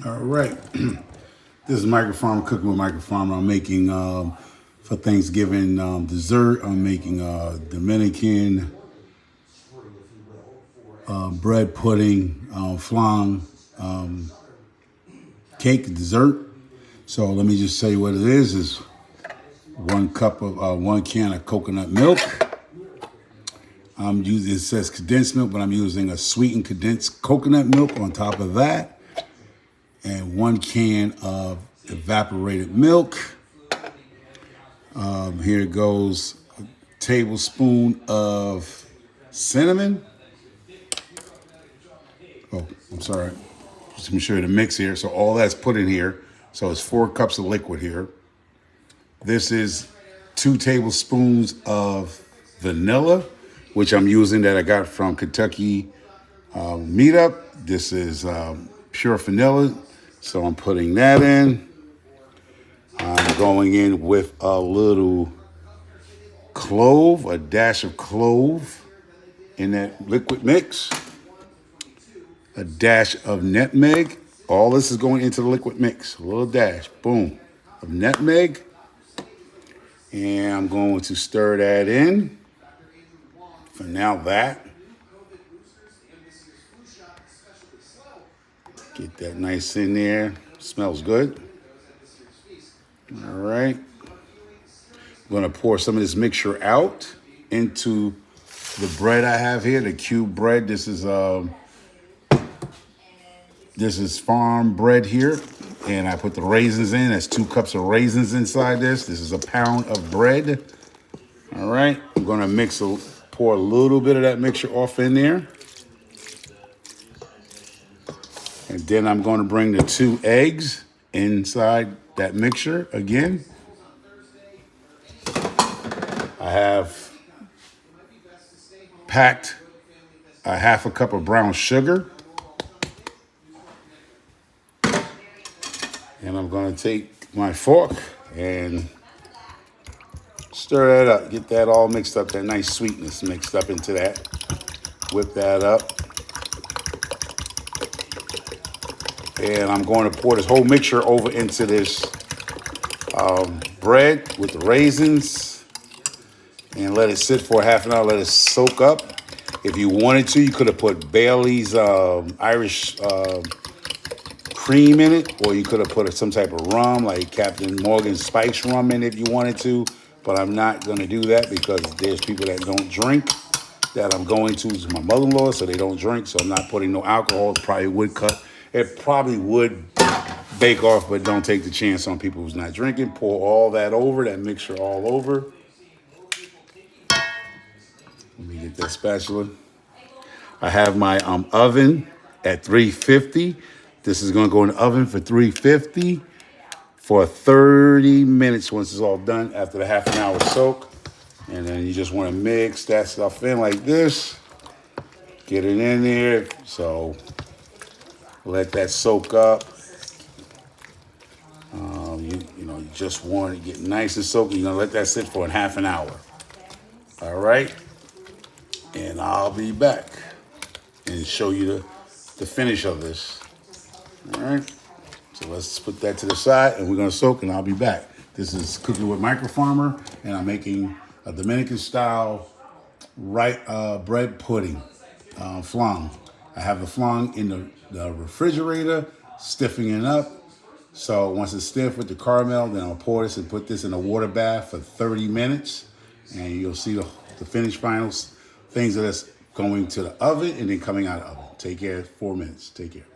All right. This is Micro Farmer cooking with Micro Farmer. I'm making for Thanksgiving dessert. I'm making Dominican bread pudding, flan, cake dessert. So let me just tell you what it is. Is 1 can of coconut milk. I'm using, it says condensed milk, but I'm using a sweetened condensed coconut milk on top of that. And 1 can of evaporated milk. Here goes a tablespoon of cinnamon. Oh, I'm sorry. Just to make sure the mix here. So all that's put in here. So it's 4 cups of liquid here. This is 2 tablespoons of vanilla, which I'm using that I got from Kentucky Meetup. This is pure vanilla. So I'm putting that in. I'm going in with a little clove, a dash of clove in that liquid mix. A dash of nutmeg. All this is going into the liquid mix. A little dash, boom, of nutmeg. And I'm going to stir that in. For now, that. Get that nice in there. Smells good. All right. I'm going to pour some of this mixture out into the bread I have here, the cube bread. This is farm bread here. And I put the raisins in. That's 2 cups of raisins inside this. This is a pound of bread. All right. I'm going to pour a little bit of that mixture off in there. And then I'm going to bring the 2 eggs inside that mixture again. I have packed a 1/2 cup of brown sugar. And I'm going to take my fork and stir that up. Get that all mixed up, that nice sweetness mixed up into that. Whip that up. And I'm going to pour this whole mixture over into this bread with the raisins and let it sit for 1/2 an hour, let it soak up. If you wanted to, you could have put Bailey's Irish cream in it, or you could have put some type of rum, like Captain Morgan Spice rum in it if you wanted to, but I'm not going to do that because there's people that don't drink that I'm going to. It's my mother-in-law, so they don't drink, so I'm not putting no alcohol. It probably would bake off, but don't take the chance on people who's not drinking. Pour all that over, that mixture all over. Let me get that spatula. I have my oven at 350. This is going to go in the oven for 350 for 30 minutes once it's all done after the 1/2 an hour soak. And then you just want to mix that stuff in like this. Get it in there. So let that soak up. You just want to get nice and soaked. You're going to let that sit for 1/2 an hour. All right. And I'll be back and show you the finish of this. All right. So let's put that to the side and we're going to soak and I'll be back. This is Cooking with Micro Farmer and I'm making a Dominican style bread pudding, flan. I have the flan in the refrigerator, stiffening up. So once it's stiff with the caramel, then I'll pour this and put this in a water bath for 30 minutes. And you'll see the finished final things of this going to the oven and then coming out of the oven. Take care, 4 minutes. Take care.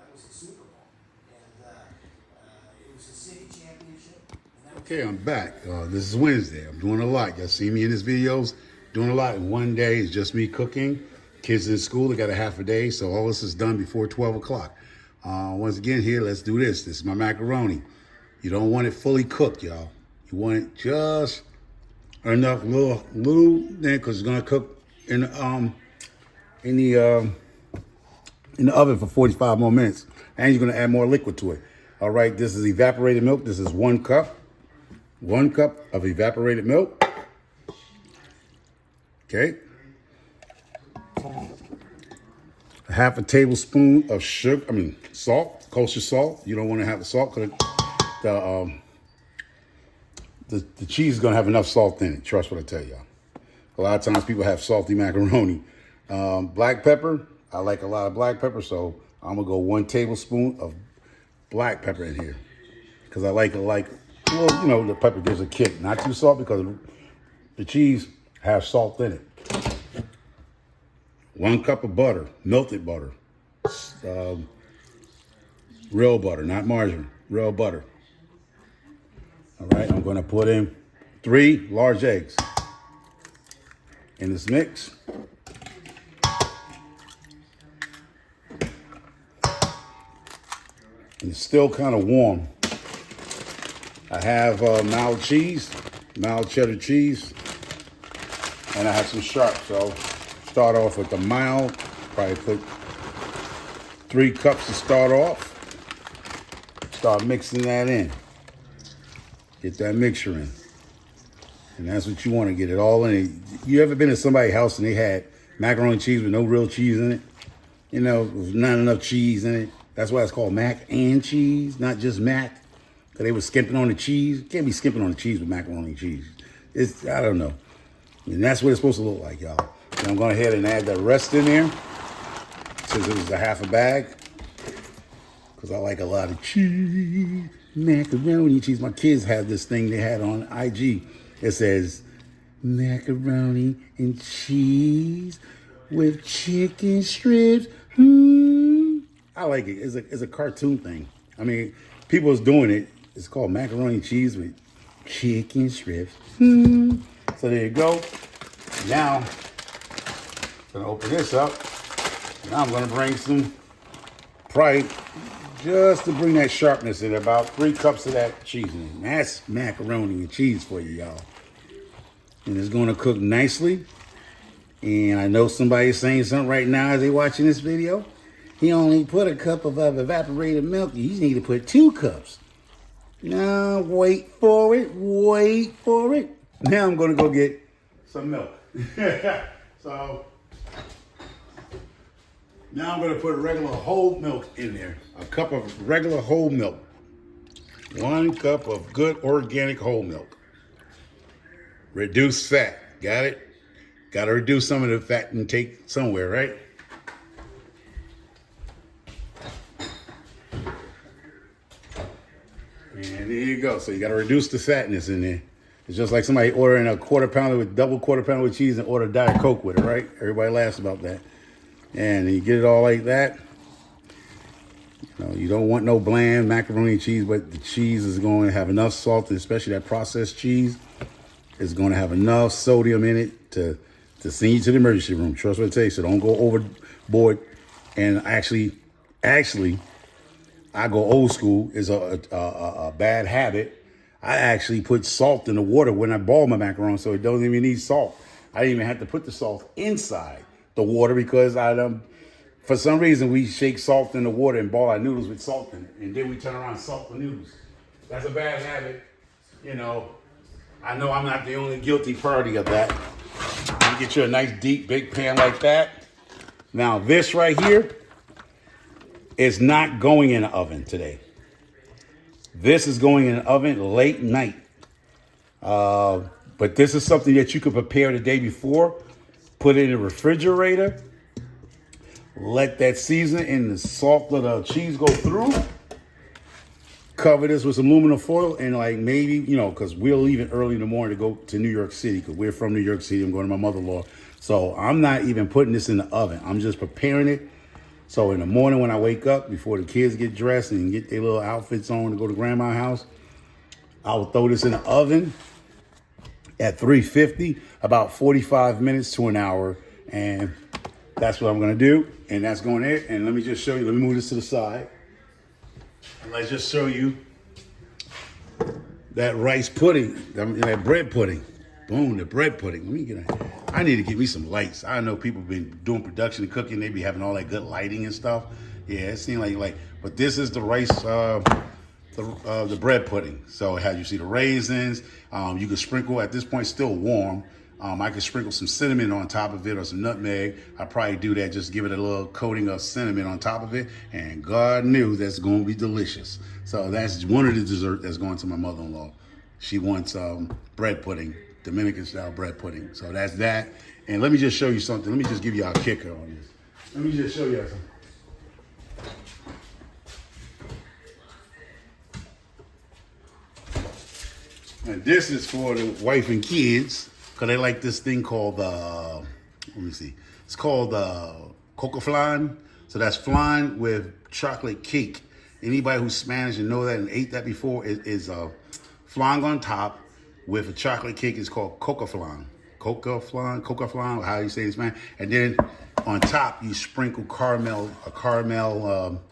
Okay, I'm back. This is Wednesday. I'm doing a lot. Y'all see me in this videos doing a lot in one day. It's just me cooking. Kids in school, they got a 1/2 a day, so all this is done before 12 o'clock. Once again, here, let's do this. This is my macaroni. You don't want it fully cooked, y'all. You want it just enough, little there, because it's gonna cook in the oven for 45 more minutes, and you're gonna add more liquid to it. All right, this is evaporated milk. This is 1 cup. 1 cup of evaporated milk. Okay. half a tablespoon of sugar, salt, kosher salt. You don't want to have the salt because the cheese is going to have enough salt in it. Trust what I tell y'all. A lot of times people have salty macaroni. Black pepper, I like a lot of black pepper, so I'm going to go 1 tablespoon of black pepper in here. Because I like, well, you know, the pepper gives a kick. Not too salt because the cheese has salt in it. 1 cup of butter, melted butter. Real butter, not margarine, real butter. All right, I'm going to put in 3 large eggs in this mix. And it's still kind of warm. I have mild cheese, mild cheddar cheese, and I have some sharp. So start off with the mild, probably put 3 cups to start off. Start mixing that in. Get that mixture in. And that's what you want to get it all in. You ever been to somebody's house and they had macaroni and cheese with no real cheese in it? You know, with not enough cheese in it. That's why it's called mac and cheese, not just mac. Because they were skimping on the cheese. You can't be skimping on the cheese with macaroni and cheese. I don't know. And that's what it's supposed to look like, y'all. And I'm going ahead and add the rest in there. Since it was a half a bag. Because I like a lot of cheese. Macaroni cheese. My kids have this thing they had on IG. It says macaroni and cheese with chicken strips. I like it. It's a cartoon thing. I mean, people is doing it. It's called macaroni and cheese with chicken strips. So there you go. Now, I'm gonna open this up. Now I'm gonna bring some Pride. Just to bring that sharpness in, about 3 cups of that cheese in. That's macaroni and cheese for you, y'all. And it's going to cook nicely. And I know somebody's saying something right now as they watching this video. He only put a cup of evaporated milk. You need to put 2 cups. Now, wait for it. Wait for it. Now I'm going to go get some milk. So... now I'm going to put regular whole milk in there. A cup of regular whole milk. 1 cup of good organic whole milk. Reduced fat. Got it? Got to reduce some of the fat intake somewhere, right? And there you go. So you got to reduce the fatness in there. It's just like somebody ordering a quarter pounder with double quarter pounder with cheese and order Diet Coke with it, right? Everybody laughs about that. And you get it all like that. You know, you don't want no bland macaroni and cheese, but the cheese is going to have enough salt, especially that processed cheese. It's going to have enough sodium in it to send you to the emergency room. Trust what I tell you. So don't go overboard. And actually, I go old school. It's a bad habit. I actually put salt in the water when I boil my macaroni, so it doesn't even need salt. I didn't even have to put the salt inside the water because for some reason we shake salt in the water and boil our noodles with salt in it, and then we turn around and salt the noodles. That's a bad habit. You know I'm not the only guilty party of that. You get you a nice deep big pan like that. Now this right here is not going in the oven today. This is going in the oven late night. But this is something that you could prepare the day before. Put it in the refrigerator. Let that seasoning and the salt of the cheese go through. Cover this with some aluminum foil and maybe, because we're leaving early in the morning to go to New York City because we're from New York City. I'm going to my mother-in-law. So I'm not even putting this in the oven. I'm just preparing it. So in the morning when I wake up, before the kids get dressed and get their little outfits on to go to grandma's house, I will throw this in the oven at 350, about 45 minutes to an hour. And that's what I'm going to do. And that's going in. And let me just show you. Let me move this to the side. And let's just show you that rice pudding, that bread pudding. Boom, the bread pudding. I need to get me some lights. I know people have been doing production and cooking. They be having all that good lighting and stuff. Yeah, it seems like, but this is the rice, the bread pudding. So it has, you see the raisins. You can sprinkle, at this point, still warm. I could sprinkle some cinnamon on top of it or some nutmeg. I probably do that, just give it a little coating of cinnamon on top of it. And God knew that's going to be delicious. So that's one of the desserts that's going to my mother-in-law. She wants bread pudding, Dominican style bread pudding. So that's that. And let me just show you something. Let me just give you a kicker on this. Let me just show you something. And this is for the wife and kids, because they like this thing called, let me see. It's called coca flan. So that's flan with chocolate cake. Anybody who's Spanish and know that and ate that before is flan on top with a chocolate cake. It's called coca flan. Coca flan, how you say it in Spanish. And then on top, you sprinkle a caramel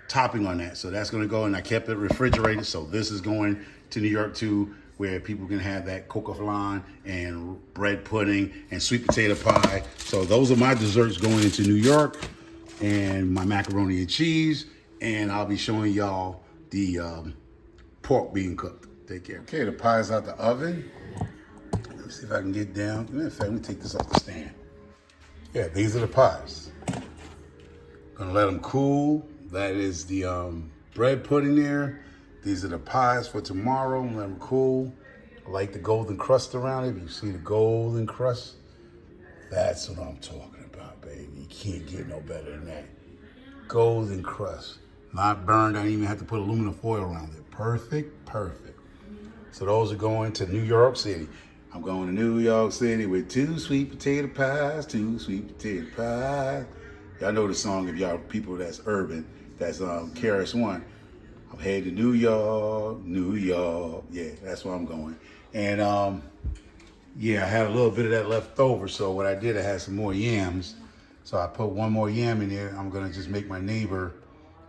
topping on that. So that's going to go, and I kept it refrigerated. So this is going to New York too, where people can have that coca flan and bread pudding and sweet potato pie. So those are my desserts going into New York, and my macaroni and cheese. And I'll be showing y'all the pork being cooked. Take care. Okay, the pie's out the oven. Let me see if I can get down. In fact, let me take this off the stand. Yeah, these are the pies. Gonna let them cool. That is the bread pudding there. These are the pies for tomorrow. Let them cool. I like the golden crust around it. You see the golden crust? That's what I'm talking about, baby. You can't get no better than that. Golden crust. Not burned. I didn't even have to put aluminum foil around it. Perfect, perfect. So those are going to New York City. I'm going to New York City with 2 sweet potato pies, 2 sweet potato pies. Y'all know the song if y'all people that's urban. That's KRS-One. I'm headed to New York, New York. Yeah, that's where I'm going. And yeah, I had a little bit of that left over. So what I did, I had some more yams. So I put one more yam in there. I'm gonna just make my neighbor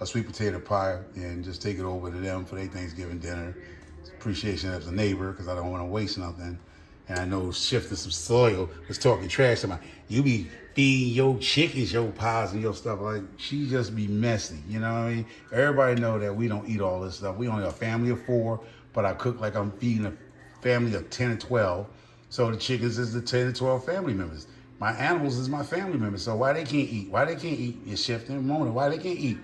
a sweet potato pie and just take it over to them for their Thanksgiving dinner. It's appreciation as a neighbor, because I don't want to waste nothing. And I know Shifting Some Soil was talking trash about, you be feeding your chickens your pies and your stuff. Like, she just be messy, you know what I mean? Everybody know that we don't eat all this stuff. We only a family of 4, but I cook like I'm feeding a family of 10 or 12. So the chickens is the 10 or 12 family members. My animals is my family members. So why they can't eat? Why they can't eat? You're Shifting, Mona. Why they can't eat?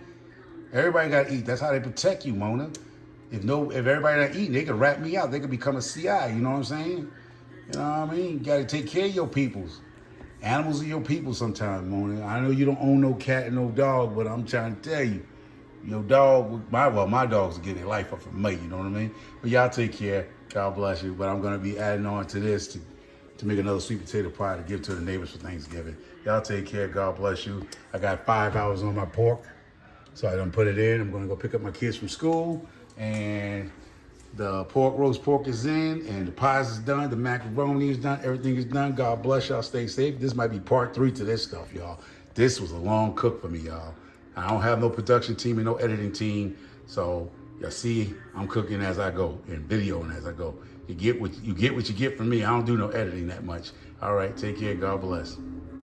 Everybody got to eat. That's how they protect you, Mona. If everybody not eating, they could rat me out. They could become a CI. You know what I'm saying? You know what I mean? You got to take care of your peoples. Animals are your people sometimes, Mona. I know you don't own no cat and no dog, but I'm trying to tell you, your dog, my dogs will get their life up from me. You know what I mean? But y'all take care. God bless you. But I'm going to be adding on to this to make another sweet potato pie to give to the neighbors for Thanksgiving. Y'all take care. God bless you. I got 5 hours on my pork. So I done put it in. I'm gonna go pick up my kids from school, and the roast pork is in, and the pies is done, the macaroni is done, everything is done. God bless y'all, stay safe. This might be part 3 to this stuff, y'all. This was a long cook for me, y'all. I don't have no production team and no editing team, so y'all see I'm cooking as I go and videoing as I go. You get what you get from me. I don't do no editing that much. All right, take care, God bless.